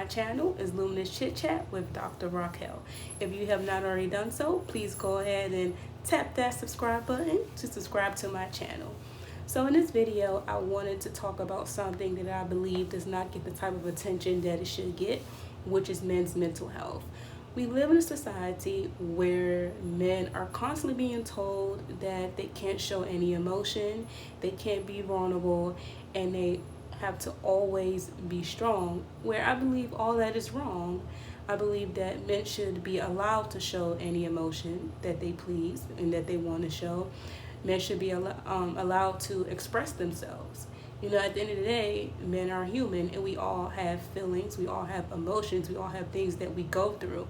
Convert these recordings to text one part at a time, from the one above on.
my channel is Luminous Chit Chat with Dr. Raquel. If you have not already done so, please go ahead and tap that subscribe button to subscribe to my channel. So in this video, I wanted to talk about something that I believe does not get the type of attention that it should get, which is men's mental health. We live in a society where men are constantly being told that they can't show any emotion, they can't be vulnerable, and they have to always be strong, where I believe all that is wrong. I believe that men should be allowed to show any emotion that they please and that they want to show. Men should be allowed to express themselves. You know, at the end of the day, men are human and we all have feelings, we all have emotions, we all have things that we go through.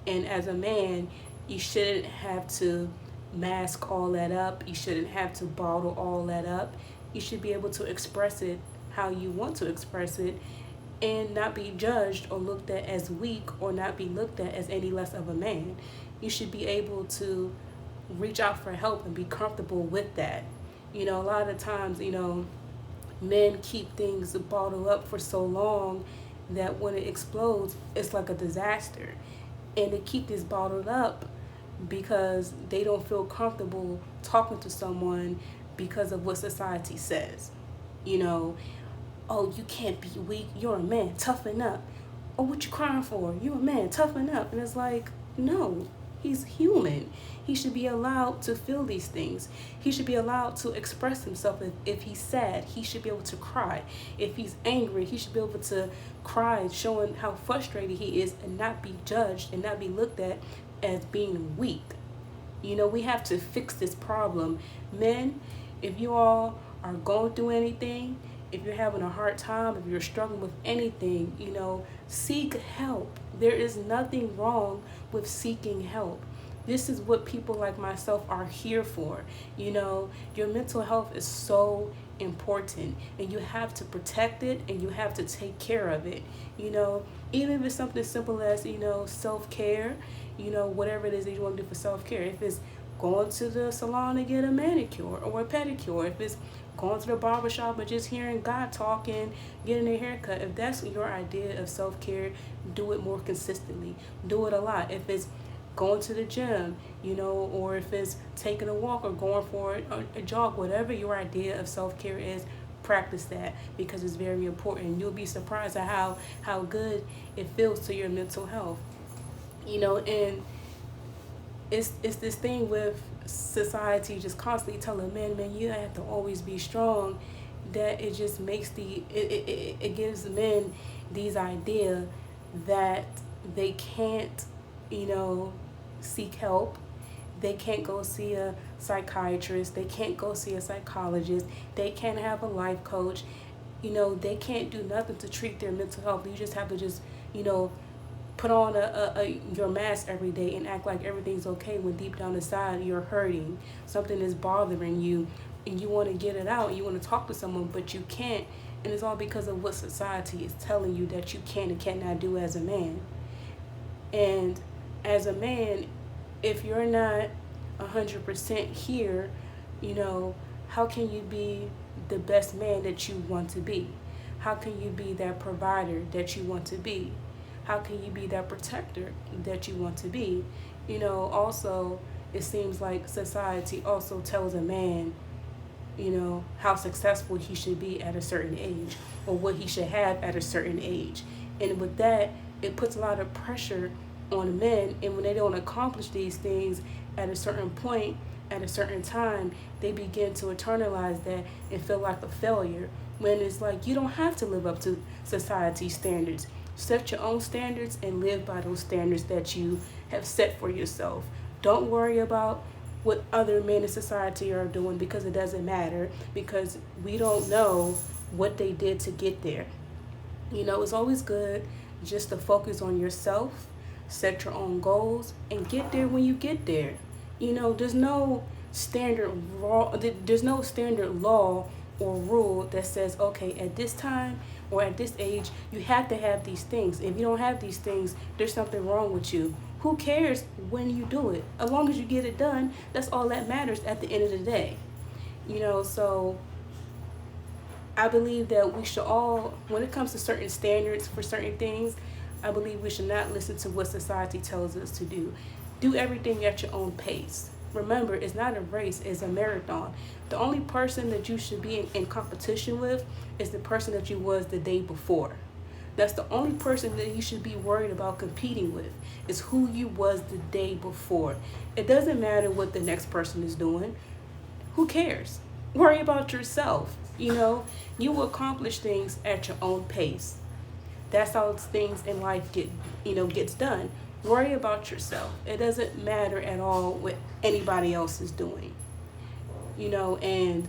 And as a man, you shouldn't have to mask all that up. You shouldn't have to bottle all that up. You should be able to express it how you want to express it and not be judged or looked at as weak or not be looked at as any less of a man. You should be able to reach out for help and be comfortable with that. You know, a lot of times, men keep things bottled up for so long that when it explodes, it's like a disaster. And they keep this bottled up because they don't feel comfortable talking to someone because of what society says. Oh, you can't be weak, you're a man, toughen up. Oh, what you crying for? You're a man, toughen up. And it's like, no, he's human. He should be allowed to feel these things. He should be allowed to express himself. If he's sad, he should be able to cry. If he's angry, he should be able to cry, showing how frustrated he is and not be judged and not be looked at as being weak. We have to fix this problem. Men, if you all are going through anything, if you're having a hard time, if you're struggling with anything, seek help. There is nothing wrong with seeking help. This is what people like myself are here for. Your mental health is so important and you have to protect it and you have to take care of it. Even if it's something simple as, self-care, whatever it is that you want to do for self-care. If it's going to the salon to get a manicure or a pedicure, if it's going to the barbershop or just hearing God talking, getting a haircut, if that's your idea of self-care, do it more consistently. Do it a lot. If it's going to the gym, or if it's taking a walk or going for a jog, whatever your idea of self-care is, practice that because it's very important. You'll be surprised at how good it feels to your mental health. And it's this thing with society just constantly telling men, you have to always be strong, that it just makes it gives men these idea that they can't, seek help. They can't go see a psychiatrist. They can't go see a psychologist. They can't have a life coach. They can't do nothing to treat their mental health. You just have to put on your mask every day and act like everything's okay when deep down inside you're hurting. Something is bothering you and you want to get it out. You want to talk to someone, but you can't. And it's all because of what society is telling you that you can and cannot do as a man. And as a man, if you're not 100% here, how can you be the best man that you want to be? How can you be that provider that you want to be? How can you be that protector that you want to be? Also, it seems like society also tells a man, how successful he should be at a certain age or what he should have at a certain age. And with that, it puts a lot of pressure on men, and when they don't accomplish these things at a certain point, at a certain time, they begin to internalize that and feel like a failure, when it's like you don't have to live up to society's standards. Set your own standards and live by those standards that you have set for yourself. Don't worry about what other men in society are doing because it doesn't matter, because we don't know what they did to get there. It's always good just to focus on yourself, set your own goals, and get there when you get there. There's no standard law or rule that says, okay, at this time or at this age, you have to have these things. If you don't have these things, there's something wrong with you. Who cares when you do it? As long as you get it done, that's all that matters at the end of the day. So I believe that we should all, when it comes to certain standards for certain things, I believe we should not listen to what society tells us to do. Do everything at your own pace. Remember, it's not a race, it's a marathon. The only person that you should be in competition with is the person that you was the day before. That's the only person that you should be worried about competing with, is who you was the day before. It doesn't matter what the next person is doing. Who cares? Worry about yourself. You will accomplish things at your own pace. That's how things in life gets done. Worry about yourself. It doesn't matter at all what anybody else is doing. And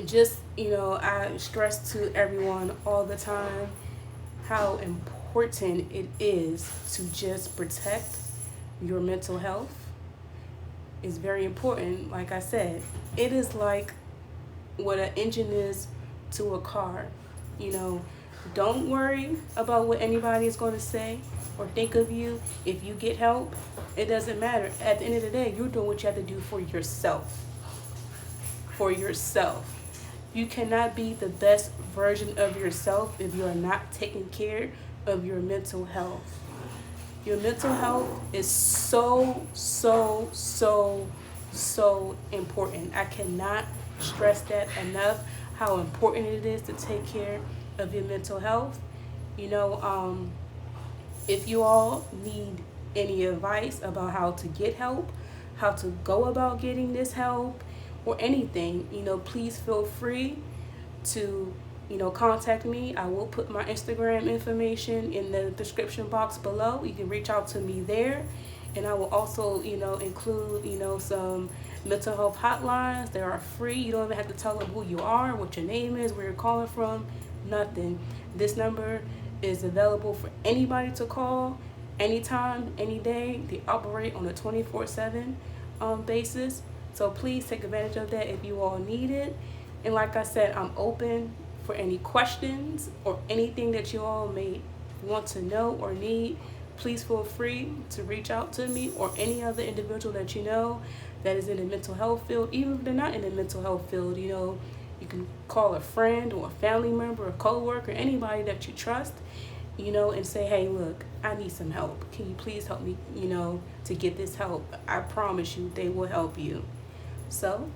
just, I stress to everyone all the time how important it is to just protect your mental health. It's very important. Like I said, it is like what an engine is to a car. Don't worry about what anybody is going to say or think of you. If you get help, it doesn't matter. At the end of the day, you're doing what you have to do for yourself. For yourself. You cannot be the best version of yourself if you are not taking care of your mental health. Your mental health is so, so, so, so important. I cannot stress that enough, how important it is to take care of your mental health. If you all need any advice about how to get help, how to go about getting this help, or anything, please feel free to, contact me. I will put my Instagram information in the description box below. You can reach out to me there. And I will also, include, some mental health hotlines. They are free. You don't even have to tell them who you are, what your name is, where you're calling from, nothing. This number is available for anybody to call anytime, any day. They operate on a 24/7 basis. So please take advantage of that if you all need it. And like I said, I'm open for any questions or anything that you all may want to know or need. Please feel free to reach out to me or any other individual that you know that is in the mental health field. Even if they're not in the mental health field, you can call a friend or a family member, a coworker, anybody that you trust, and say, hey, look, I need some help. Can you please help me, to get this help? I promise you they will help you. So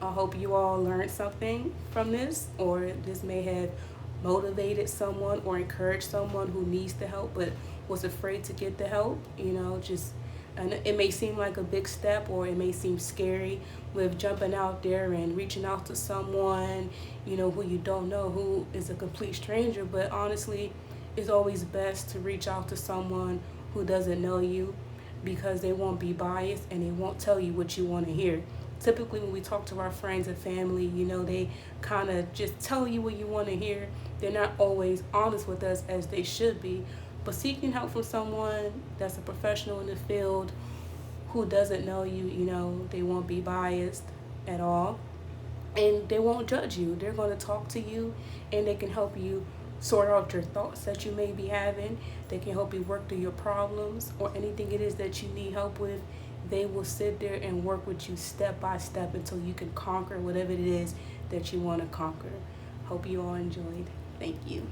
I hope you all learned something from this, or this may have motivated someone or encouraged someone who needs the help but was afraid to get the help. And it may seem like a big step, or it may seem scary with jumping out there and reaching out to someone, who you don't know, who is a complete stranger. But honestly, it's always best to reach out to someone who doesn't know you, because they won't be biased and they won't tell you what you want to hear. Typically, when we talk to our friends and family, they kind of just tell you what you want to hear. They're not always honest with us as they should be. But seeking help from someone that's a professional in the field who doesn't know you, they won't be biased at all. And they won't judge you. They're going to talk to you, and they can help you sort out your thoughts that you may be having. They can help you work through your problems or anything it is that you need help with. They will sit there and work with you step by step until you can conquer whatever it is that you want to conquer. Hope you all enjoyed. Thank you.